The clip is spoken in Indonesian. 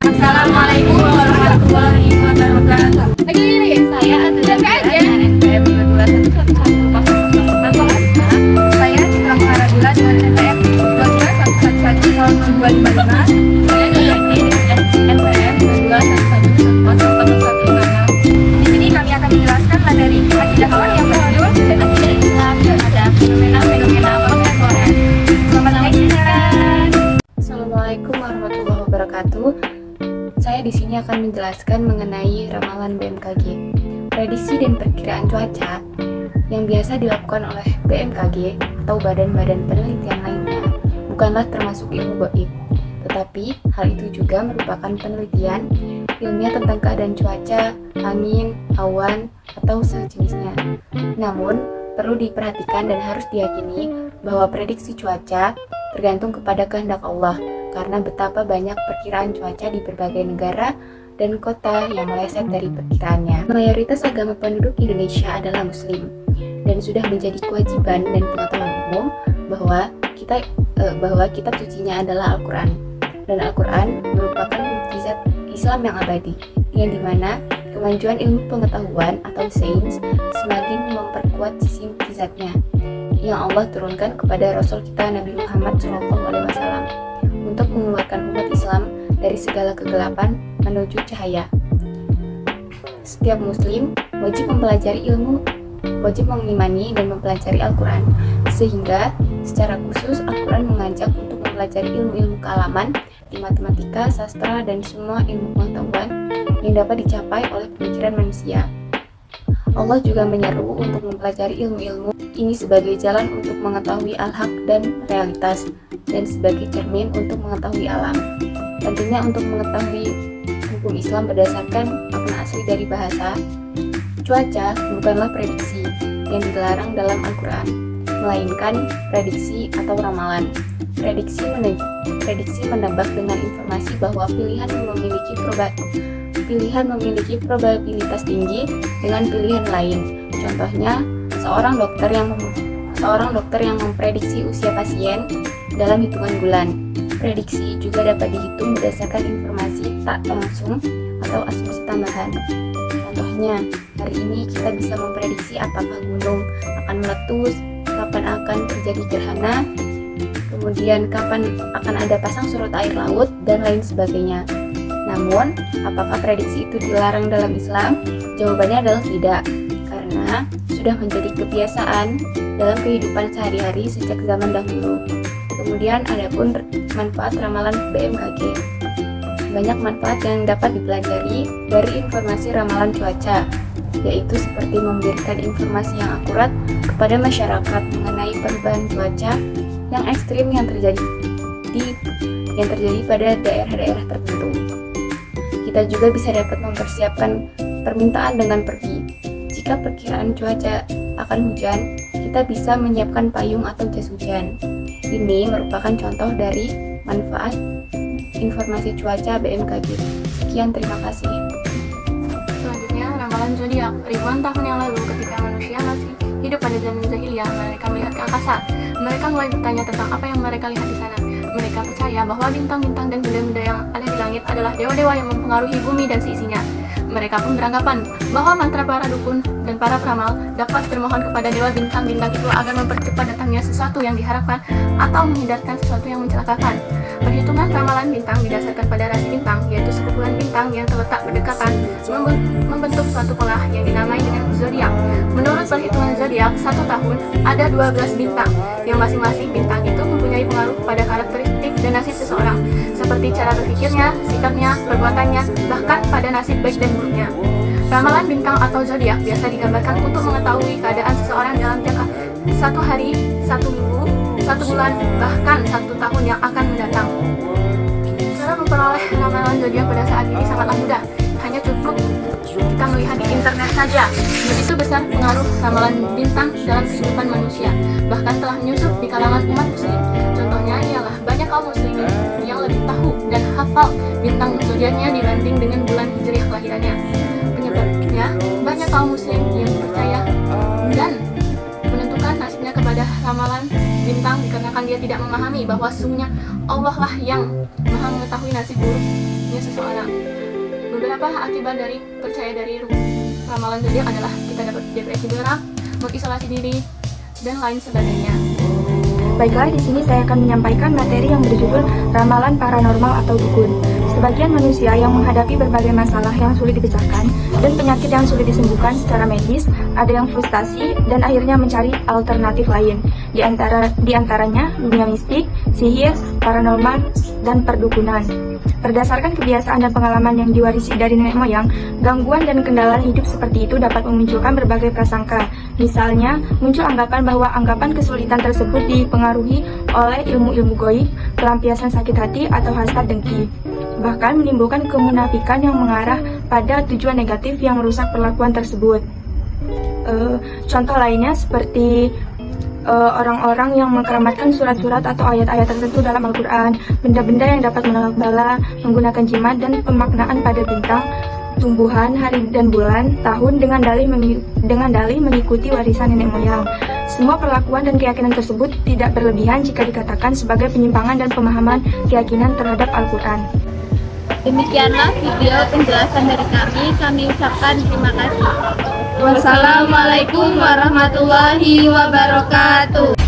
Assalamualaikum warahmatullahi wabarakatuh. Saya adalah pelajar NPM 221111. Saya Cikram Harabila dengan NPM 12111 tahun 2055. Saya juga di NPM 221111. Di sini kami akan menjelaskan materi akidah Allah yang berjudul Akidah Islam terhadap fenomena-fenomena kontemporer. Selamat mendengarkan. Assalamualaikum warahmatullahi wabarakatuh. Saya di sini akan menjelaskan mengenai ramalan BMKG. Prediksi dan perkiraan cuaca yang biasa dilakukan oleh BMKG atau badan-badan penelitian lainnya bukanlah termasuk ilmu gaib, tetapi hal itu juga merupakan penelitian ilmiah tentang keadaan cuaca, angin, awan, atau sejenisnya. Namun, perlu diperhatikan dan harus diyakini bahwa prediksi cuaca tergantung kepada kehendak Allah, karena betapa banyak perkiraan cuaca di berbagai negara dan kota yang meleset dari perkiraannya. Mayoritas agama penduduk Indonesia adalah Muslim, dan sudah menjadi kewajiban dan pengetahuan umum bahwa kitab sucinya adalah Al-Quran, dan Al-Quran merupakan mukjizat Islam yang abadi, yang dimana kemajuan ilmu pengetahuan atau sains semakin memperkuat sisi mukjizatnya yang Allah turunkan kepada Rasul kita Nabi Muhammad SAW untuk mengeluarkan umat Islam dari segala kegelapan menuju cahaya. Setiap Muslim wajib mempelajari ilmu, wajib mengimani dan mempelajari Al-Quran, sehingga secara khusus Al-Quran mengajak untuk mempelajari ilmu-ilmu kealaman di matematika, sastra, dan semua ilmu pengetahuan yang dapat dicapai oleh pemikiran manusia. Allah juga menyeru untuk mempelajari ilmu-ilmu ini sebagai jalan untuk mengetahui al-haq dan realitas, dan sebagai cermin untuk mengetahui alam. Tentunya untuk mengetahui hukum Islam berdasarkan makna asli dari bahasa, cuaca bukanlah prediksi yang dilarang dalam Al-Quran, melainkan prediksi atau ramalan. Prediksi menebak dengan informasi bahwa pilihan memiliki probabilitas tinggi dengan pilihan lain. Contohnya, seorang dokter yang memprediksi usia pasien dalam hitungan bulan. Prediksi juga dapat dihitung berdasarkan informasi tak langsung atau asumsi tambahan. Contohnya, hari ini kita bisa memprediksi apakah gunung akan meletus, kapan akan terjadi gerhana, kemudian kapan akan ada pasang surut air laut, dan lain sebagainya. Namun, apakah prediksi itu dilarang dalam Islam? Jawabannya adalah tidak, karena sudah menjadi kebiasaan dalam kehidupan sehari-hari sejak zaman dahulu. Kemudian adapun manfaat ramalan BMKG. Banyak manfaat yang dapat dipelajari dari informasi ramalan cuaca, yaitu seperti memberikan informasi yang akurat kepada masyarakat mengenai perubahan cuaca yang ekstrim yang terjadi pada daerah-daerah tertentu. Kita juga bisa dapat mempersiapkan permintaan dengan pergi. Jika perkiraan cuaca akan hujan, kita bisa menyiapkan payung atau jas hujan. Ini merupakan contoh dari manfaat informasi cuaca BMKG. Sekian, terima kasih. Selanjutnya, ramalan zodiak. Ribuan tahun yang lalu, ketika manusia masih hidup pada zaman jahiliyah, mereka melihat ke angkasa. Mereka mulai bertanya tentang apa yang mereka lihat di sana. Mereka percaya bahwa bintang-bintang dan benda-benda yang ada di langit adalah dewa-dewa yang mempengaruhi bumi dan seisinya. Mereka pun beranggapan bahwa mantra para dukun dan para peramal dapat bermohon kepada dewa bintang-bintang itu agar mempercepat datangnya sesuatu yang diharapkan atau menghindarkan sesuatu yang mencelakakan. Perhitungan ramalan bintang didasarkan pada rasi bintang, yaitu sekumpulan bintang yang terletak berdekatan membentuk suatu pola yang dinamai dengan zodiak. Menurut perhitungan zodiak, satu tahun ada 12 bintang, yang masing-masing bintang itu mempunyai pengaruh pada karakteristik dan nasib seseorang, seperti cara berpikirnya, sikapnya, perbuatannya, bahkan pada nasib baik dan buruknya. Ramalan bintang atau zodiak biasa digambarkan untuk mengetahui keadaan seseorang dalam jangka satu hari, satu minggu, satu bulan, bahkan satu tahun yang akan mendatang. Cara memperoleh ramalan zodiak pada saat ini sangatlah mudah. Hanya cukup kita melihat di internet saja. Begitu besar pengaruh ramalan bintang dalam kehidupan manusia, bahkan telah menyusup di kalangan umat muslim. Contohnya ialah banyak kaum muslimin yang lebih tahu dan hafal bintang zodiaknya dibanding dengan bulan hijriah kelahirannya. Sebenarnya banyak kaum muslim yang percaya dan menentukan nasibnya kepada ramalan bintang dikarenakan dia tidak memahami bahwa sesungguhnya Allah lah yang maha mengetahui nasib buruknya seseorang. Beberapa akibat dari percaya dari ramalan zodiak adalah kita dapat depresi berat, mengisolasi diri, dan lain sebagainya. Baiklah, di sini saya akan menyampaikan materi yang berjudul Ramalan Paranormal atau Dukun. Sebagian manusia yang menghadapi berbagai masalah yang sulit dipecahkan dan penyakit yang sulit disembuhkan secara medis, ada yang frustasi dan akhirnya mencari alternatif lain. Di antaranya dunia mistik, sihir, paranormal, dan perdukunan. Berdasarkan kebiasaan dan pengalaman yang diwarisi dari nenek moyang, gangguan dan kendala hidup seperti itu dapat memunculkan berbagai prasangka. Misalnya, muncul anggapan bahwa anggapan kesulitan tersebut dipengaruhi oleh ilmu-ilmu goib, pelampiasan sakit hati, atau hasad dengki. Bahkan menimbulkan kemunafikan yang mengarah pada tujuan negatif yang merusak perlakuan tersebut. Contoh lainnya seperti orang-orang yang mengkeramatkan surat-surat atau ayat-ayat tertentu dalam Al-Quran, benda-benda yang dapat menolak bala, menggunakan jimat dan pemaknaan pada bintang, tumbuhan, hari dan bulan, tahun dengan dalih mengikuti warisan nenek moyang. Semua perlakuan dan keyakinan tersebut tidak berlebihan jika dikatakan sebagai penyimpangan dan pemahaman keyakinan terhadap Al-Quran. Demikianlah video penjelasan dari kami ucapkan terima kasih. Wassalamualaikum warahmatullahi wabarakatuh.